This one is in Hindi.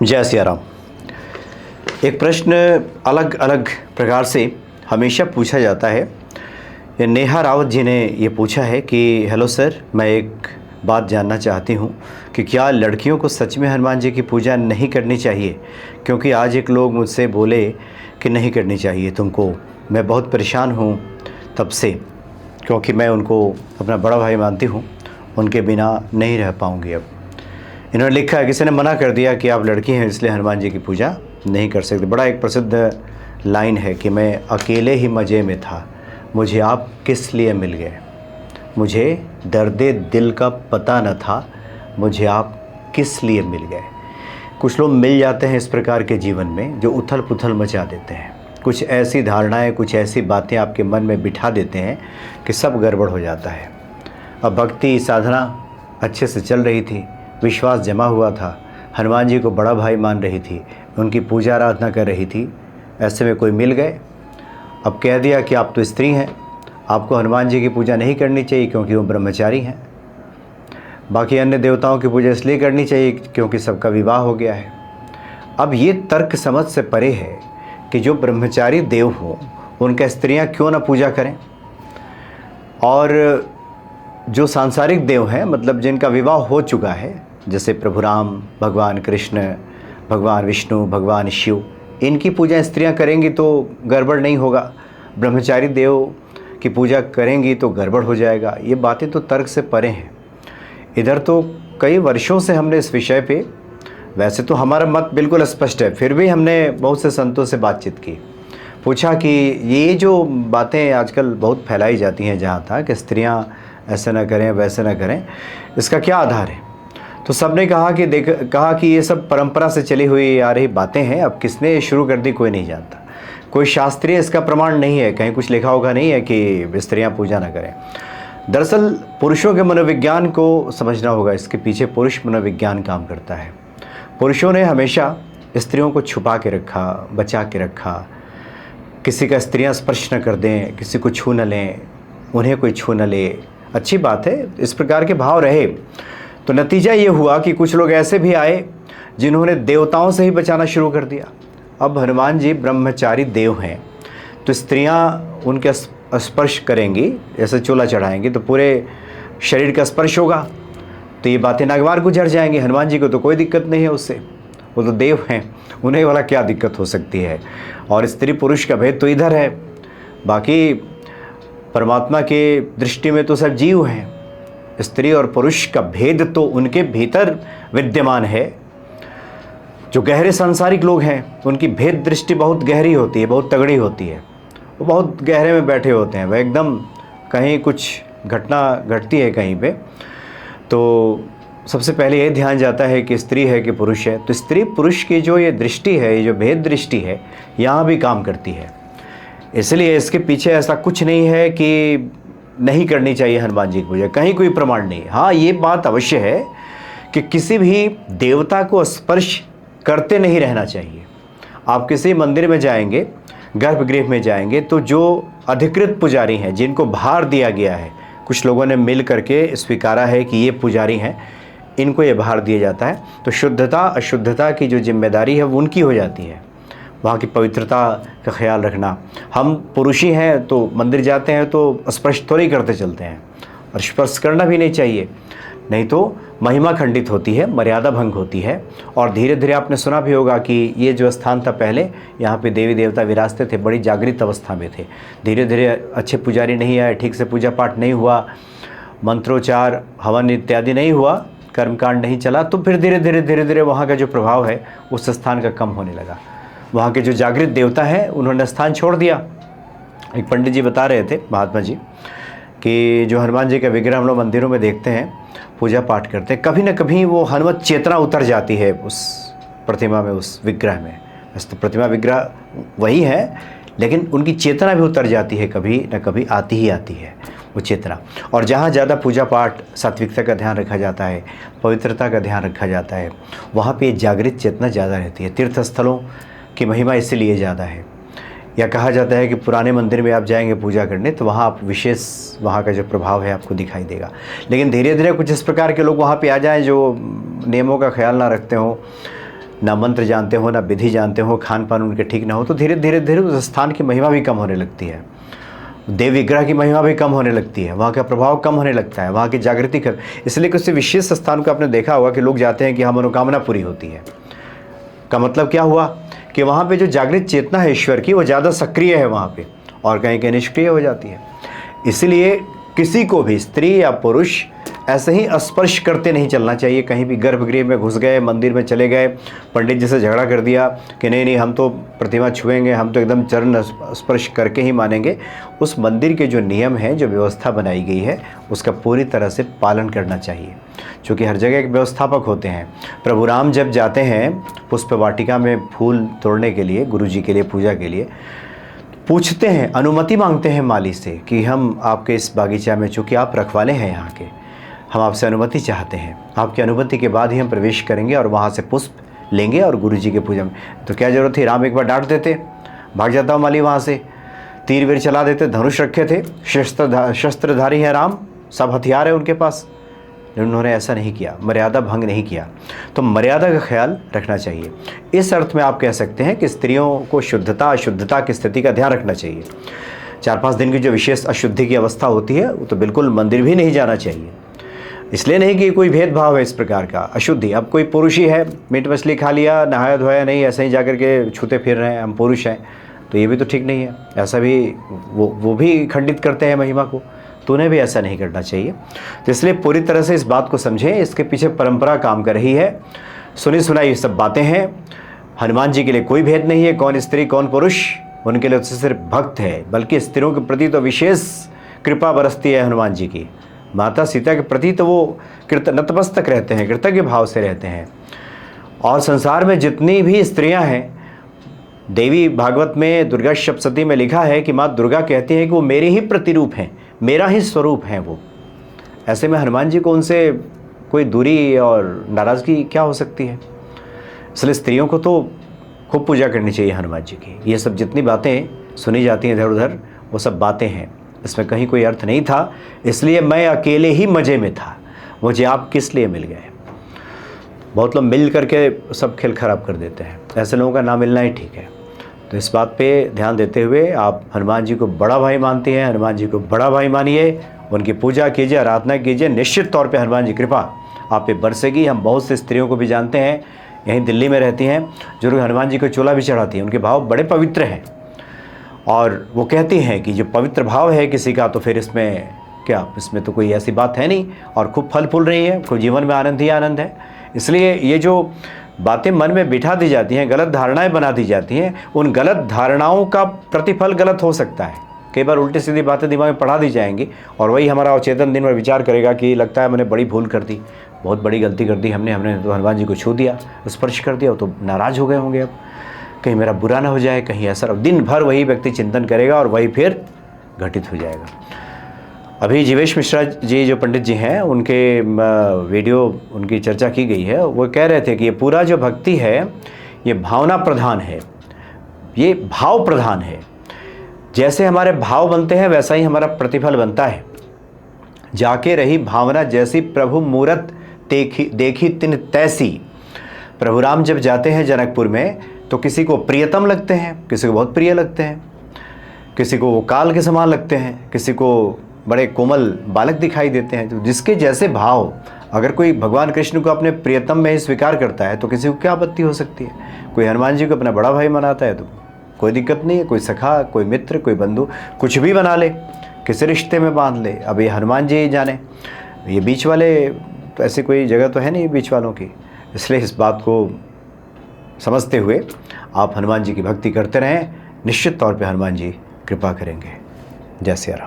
जय सिया राम। एक प्रश्न अलग अलग प्रकार से हमेशा पूछा जाता है। ये नेहा रावत जी ने ये पूछा है कि हेलो सर, मैं एक बात जानना चाहती हूँ कि क्या लड़कियों को सच में हनुमान जी की पूजा नहीं करनी चाहिए, क्योंकि आज एक लोग मुझसे बोले कि नहीं करनी चाहिए तुमको। मैं बहुत परेशान हूँ तब से, क्योंकि मैं उनको अपना बड़ा भाई मानती हूँ, उनके बिना नहीं रह पाऊँगी। अब इन्होंने लिखा है, किसी ने मना कर दिया कि आप लड़की हैं इसलिए हनुमान जी की पूजा नहीं कर सकते। बड़ा एक प्रसिद्ध लाइन है कि मैं अकेले ही मज़े में था, मुझे आप किस लिए मिल गए। मुझे दर्दे दिल का पता न था, मुझे आप किस लिए मिल गए। कुछ लोग मिल जाते हैं इस प्रकार के जीवन में जो उथल पुथल मचा देते हैं। कुछ ऐसी धारणाएं, कुछ ऐसी बातें आपके मन में बिठा देते हैं कि सब गड़बड़ हो जाता है। अब भक्ति साधना अच्छे से चल रही थी, विश्वास जमा हुआ था, हनुमान जी को बड़ा भाई मान रही थी, उनकी पूजा आराधना कर रही थी। ऐसे में कोई मिल गए, अब कह दिया कि आप तो स्त्री हैं, आपको हनुमान जी की पूजा नहीं करनी चाहिए क्योंकि वो ब्रह्मचारी हैं। बाकी अन्य देवताओं की पूजा इसलिए करनी चाहिए क्योंकि सबका विवाह हो गया है। अब ये तर्क समझ से परे है कि जो ब्रह्मचारी देव हों उनका स्त्रियां क्यों ना पूजा करें, और जो सांसारिक देव हैं, मतलब जिनका विवाह हो चुका है, जैसे प्रभु राम, भगवान कृष्ण, भगवान विष्णु, भगवान शिव, इनकी पूजा स्त्रियां करेंगी तो गड़बड़ नहीं होगा, ब्रह्मचारी देव की पूजा करेंगी तो गड़बड़ हो जाएगा। ये बातें तो तर्क से परे हैं। इधर तो कई वर्षों से हमने इस विषय पे, वैसे तो हमारा मत बिल्कुल स्पष्ट है, फिर भी हमने बहुत से संतों से बातचीत की, पूछा कि ये जो बातें आजकल बहुत फैलाई जाती हैं जहाँ तक कि स्त्रियाँ ऐसे ना करें वैसे ना करें, इसका क्या आधार है। तो सबने कहा कि ये सब परंपरा से चली हुई आ रही बातें हैं, अब किसने शुरू कर दी कोई नहीं जानता, कोई शास्त्रीय इसका प्रमाण नहीं है, कहीं कुछ लिखा होगा नहीं है कि स्त्रियां पूजा ना करें। दरअसल पुरुषों के मनोविज्ञान को समझना होगा, इसके पीछे पुरुष मनोविज्ञान काम करता है। पुरुषों ने हमेशा स्त्रियों को छुपा के रखा, बचा के रखा, किसी का स्त्रियाँ स्पर्श न कर दें, किसी को छू न लें, उन्हें कोई छू न ले। अच्छी बात है, इस प्रकार के भाव रहे तो नतीजा ये हुआ कि कुछ लोग ऐसे भी आए जिन्होंने देवताओं से ही बचाना शुरू कर दिया। अब हनुमान जी ब्रह्मचारी देव हैं, तो स्त्रियां उनके स्पर्श करेंगी, जैसे चोला चढ़ाएंगी तो पूरे शरीर का स्पर्श होगा, तो ये बातें नागवार गुजर जाएंगी। हनुमान जी को तो कोई दिक्कत नहीं है उससे, वो तो देव हैं, उन्हें वाला क्या दिक्कत हो सकती है। और स्त्री पुरुष का भेद तो इधर है, बाकी परमात्मा के दृष्टि में तो सब जीव हैं। स्त्री और पुरुष का भेद तो उनके भीतर विद्यमान है। जो गहरे सांसारिक लोग हैं उनकी भेद दृष्टि बहुत गहरी होती है, बहुत तगड़ी होती है, वो बहुत गहरे में बैठे होते हैं। वह एकदम कहीं कुछ घटना घटती है कहीं पे, तो सबसे पहले ये ध्यान जाता है कि स्त्री है कि पुरुष है। तो स्त्री पुरुष की जो ये दृष्टि है, ये जो भेद दृष्टि है, यहाँ भी काम करती है। इसलिए इसके पीछे ऐसा कुछ नहीं है कि नहीं करनी चाहिए हनुमान जी की पूजा, कहीं कोई प्रमाण नहीं। हाँ, ये बात अवश्य है कि किसी भी देवता को स्पर्श करते नहीं रहना चाहिए। आप किसी मंदिर में जाएंगे, गर्भगृह में जाएंगे, तो जो अधिकृत पुजारी हैं, जिनको भार दिया गया है, कुछ लोगों ने मिल करके स्वीकारा है कि ये पुजारी हैं, इनको ये भार दिया जाता है, तो शुद्धता अशुद्धता की जो जिम्मेदारी है वो उनकी हो जाती है। वहाँ की पवित्रता का ख्याल रखना। हम पुरुष ही हैं तो मंदिर जाते हैं तो स्पर्श थोड़ी करते चलते हैं, और स्पर्श करना भी नहीं चाहिए, नहीं तो महिमा खंडित होती है, मर्यादा भंग होती है। और धीरे धीरे आपने सुना भी होगा कि ये जो स्थान था पहले, यहाँ पे देवी देवता विराजते थे, बड़ी जागृत अवस्था में थे। धीरे धीरे अच्छे पुजारी नहीं आए, ठीक से पूजा पाठ नहीं हुआ, मंत्रोच्चार हवन इत्यादि नहीं हुआ, कर्मकांड नहीं चला, तो फिर धीरे धीरे वहाँ का जो प्रभाव है उस स्थान का कम होने लगा। वहाँ के जो जागृत देवता हैं उन्होंने स्थान छोड़ दिया। एक पंडित जी बता रहे थे, महात्मा जी, कि जो हनुमान जी का विग्रह हम लोग मंदिरों में देखते हैं, पूजा पाठ करते हैं, कभी न कभी वो हनुमत चेतना उतर जाती है उस प्रतिमा में, उस विग्रह में। बस तो प्रतिमा विग्रह वही है, लेकिन उनकी चेतना भी उतर जाती है, कभी न कभी आती ही आती है वो चेतना। और जहाँ ज़्यादा पूजा पाठ, सात्विकता का ध्यान रखा जाता है, पवित्रता का ध्यान रखा जाता है, वहाँ पे जागृत चेतना ज़्यादा रहती है। तीर्थ स्थलों की महिमा इसीलिए ज़्यादा है। या कहा जाता है कि पुराने मंदिर में आप जाएंगे पूजा करने तो वहाँ आप विशेष, वहाँ का जो प्रभाव है आपको दिखाई देगा। लेकिन धीरे धीरे कुछ इस प्रकार के लोग वहाँ पे आ जाएं जो नियमों का ख्याल ना रखते हों, ना मंत्र जानते हो, ना विधि जानते हो, खान पान उनके ठीक ना हो, तो धीरे धीरे धीरे उस स्थान की महिमा भी कम होने लगती है, देव विग्रह की महिमा भी कम होने लगती है, वहाँ का प्रभाव कम होने लगता है, वहाँ की जागृति कर। इसलिए किसी विशेष स्थान को आपने देखा होगा कि लोग जाते हैं कि हाँ मनोकामना पूरी होती है। का मतलब क्या हुआ कि वहाँ पे जो जागृत चेतना है ईश्वर की, वो ज़्यादा सक्रिय है वहाँ पे, और कहीं कहीं निष्क्रिय हो जाती है। इसलिए किसी को भी, स्त्री या पुरुष, ऐसे ही स्पर्श करते नहीं चलना चाहिए। कहीं भी गर्भगृह में घुस गए, मंदिर में चले गए, पंडित जी से झगड़ा कर दिया कि नहीं नहीं हम तो प्रतिमा छुएंगे, हम तो एकदम चरण स्पर्श करके ही मानेंगे। उस मंदिर के जो नियम हैं, जो व्यवस्था बनाई गई है, उसका पूरी तरह से पालन करना चाहिए, क्योंकि हर जगह एक व्यवस्थापक होते हैं। प्रभु राम जब जाते हैं पुष्प वाटिका में फूल तोड़ने के लिए, गुरु जी के लिए, पूजा के लिए, पूछते हैं, अनुमति मांगते हैं माली से कि हम आपके इस बागीचा में, चूँकि आप रखवाले हैं यहाँ के, हम आपसे अनुमति चाहते हैं, आपकी अनुमति के बाद ही हम प्रवेश करेंगे और वहाँ से पुष्प लेंगे और गुरु जी के पूजा में। तो क्या ज़रूरत थी, राम एक बार डांट देते, भाग जाता हूँ माली वहाँ से, तीर वीर चला देते, धनुष रखे थे, शस्त्रधारी है राम, सब हथियार है उनके पास। उन्होंने ऐसा नहीं किया, मर्यादा भंग नहीं किया। तो मर्यादा का ख्याल रखना चाहिए। इस अर्थ में आप कह सकते हैं कि स्त्रियों को शुद्धता अशुद्धता की स्थिति का ध्यान रखना चाहिए। 4-5 दिन की जो विशेष अशुद्धि की अवस्था होती है, वो तो बिल्कुल मंदिर भी नहीं जाना चाहिए। इसलिए नहीं कि कोई भेदभाव है इस प्रकार का, अशुद्धि। अब कोई पुरुष ही है, मीट मछली खा लिया, नहाया धोया नहीं, ऐसे ही जाकर के छूते फिर रहे हैं, हम पुरुष हैं, तो ये भी तो ठीक नहीं है। ऐसा भी वो भी खंडित करते हैं महिमा को, तो उन्हें भी ऐसा नहीं करना चाहिए। तो इसलिए पूरी तरह से इस बात को समझें, इसके पीछे परंपरा काम कर रही है। सुनी सुनाई ये सब बातें हैं। हनुमान जी के लिए कोई भेद नहीं है, कौन स्त्री कौन पुरुष, उनके लिए तो सिर्फ भक्त है। बल्कि स्त्रियों के प्रति तो विशेष कृपा बरसती है हनुमान जी की। माता सीता के प्रति तो वो नतमस्तक रहते हैं, कृतज्ञ भाव से रहते हैं। और संसार में जितनी भी स्त्रियां हैं, देवी भागवत में दुर्गा सप्तशती में लिखा है कि माँ दुर्गा कहती हैं कि वो मेरे ही प्रतिरूप हैं, मेरा ही स्वरूप हैं वो। ऐसे में हनुमान जी को उनसे कोई दूरी और नाराज़गी क्या हो सकती है। इसलिए स्त्रियों को तो खूब पूजा करनी चाहिए हनुमान जी की। ये सब जितनी बातें सुनी जाती हैं इधर उधर, वो सब बातें हैं, इसमें कहीं कोई अर्थ नहीं था। इसलिए मैं अकेले ही मज़े में था, मुझे आप किस लिए मिल गए। बहुत लोग मिल करके सब खेल ख़राब कर देते हैं, ऐसे लोगों का ना मिलना ही ठीक है। तो इस बात पे ध्यान देते हुए आप हनुमान जी को बड़ा भाई मानते हैं, हनुमान जी को बड़ा भाई मानिए, उनकी पूजा कीजिए, आराधना कीजिए। निश्चित तौर पे हनुमान जी कृपा आप पे बरसेगी। हम बहुत सी स्त्रियों को भी जानते हैं, यहीं दिल्ली में रहती हैं, जो लोग हनुमान जी को चोला भी चढ़ाती हैं। उनके भाव बड़े पवित्र हैं और वो कहती हैं कि जो पवित्र भाव है किसी का, तो फिर इसमें क्या, इसमें तो कोई ऐसी बात है नहीं, और खूब फल फूल रही है, खूब जीवन में आनंद ही आनंद है। इसलिए ये जो बातें मन में बिठा दी जाती हैं, गलत धारणाएं बना दी जाती हैं, उन गलत धारणाओं का प्रतिफल गलत हो सकता है। कई बार उल्टी सीधी बातें दिमाग में पढ़ा दी जाएंगी और वही हमारा अवचेतन दिन भर विचार करेगा कि लगता है मैंने बड़ी भूल कर दी, बहुत बड़ी गलती कर दी हमने तो हनुमान जी को छू दिया, स्पर्श कर दिया, तो नाराज़ हो गए होंगे, अब कहीं मेरा बुरा ना हो जाए, कहीं ऐसा। दिन भर वही व्यक्ति चिंतन करेगा और वही फिर घटित हो जाएगा। अभी जीवेश मिश्रा जी जो पंडित जी हैं, उनके वीडियो उनकी चर्चा की गई है। वो कह रहे थे कि ये पूरा जो भक्ति है ये भावना प्रधान है, ये भाव प्रधान है। जैसे हमारे भाव बनते हैं वैसा ही हमारा प्रतिफल बनता है। जाके रही भावना जैसी प्रभु मूरत देखी तिन तैसी। प्रभु राम जब जाते हैं जनकपुर में तो किसी को प्रियतम लगते हैं, किसी को बहुत प्रिय लगते हैं, किसी को वो काल के समान लगते हैं, किसी को बड़े कोमल बालक दिखाई देते हैं। तो जिसके जैसे भाव, अगर कोई भगवान कृष्ण को अपने प्रियतम में ही स्वीकार करता है तो किसी को क्या आपत्ति हो सकती है। कोई हनुमान जी को अपना बड़ा भाई मनाता है तो कोई दिक्कत नहीं है। कोई सखा, कोई मित्र, कोई बंधु, कुछ भी बना ले, किसी रिश्ते में बांध ले। अब ये हनुमान जी ही जाने, ये बीच वाले तो ऐसी कोई जगह तो है नहीं बीच वालों की। इसलिए इस बात को समझते हुए आप हनुमान जी की भक्ति करते रहें। निश्चित तौर पे हनुमान जी कृपा करेंगे। जय सिया राम।